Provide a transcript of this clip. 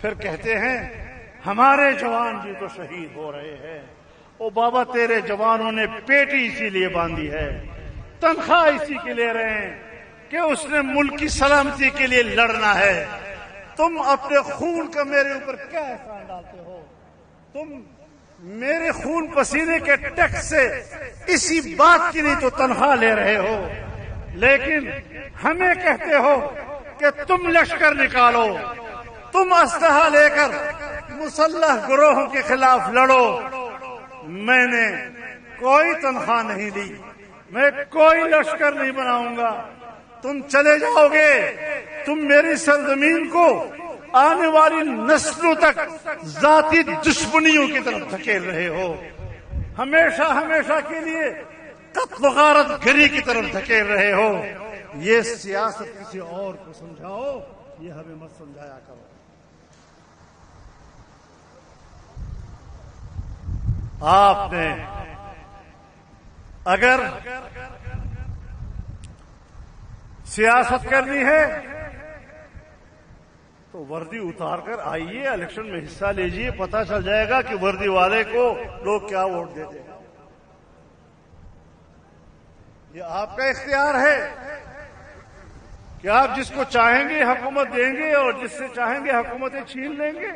پھر کہتے ہیں ہمارے جوان بھی تو شہید ہو رہے ہیں. او بابا تیرے جوانوں نے پیٹی اسی لیے باندھی ہے, تنخواہ اسی کے لے رہے ہیں کہ اس نے ملک کی سلامتی کے لیے لڑنا ہے. تم اپنے خون کا میرے اوپر کیا احسان ڈالتے ہو؟ تم میرے خون پسینے کے ٹیکس سے اسی بات کی نہیں تو تنخواہ لے رہے ہو, لیکن ہمیں کہتے ہو کہ تم لشکر نکالو, تم اسلحہ لے کر مسلح گروہوں کے خلاف لڑو. میں نے کوئی تنخواہ نہیں لی, میں کوئی لشکر نہیں بناؤں گا. تم چلے جاؤ گے, تم میری سرزمین کو آنے والی نسلوں تک ذاتی دشمنیوں کی طرف دھکیل رہے ہو, ہمیشہ ہمیشہ کے لیے قتل و غارت گری کی طرف دھکیل رہے ہو. یہ سیاست کسی اور کو سمجھاؤ, یہ ہمیں مت سمجھایا کرو. آپ نے اگر سیاست کرنی ہے تو وردی اتار کر آئیے, الیکشن میں حصہ لیجیے, پتہ چل جائے گا کہ وردی والے کو لوگ کیا ووٹ دیتے ہیں. یہ آپ کا اختیار ہے کہ آپ جس کو چاہیں گے حکومت دیں گے اور جس سے چاہیں گے حکومتیں چھین لیں گے.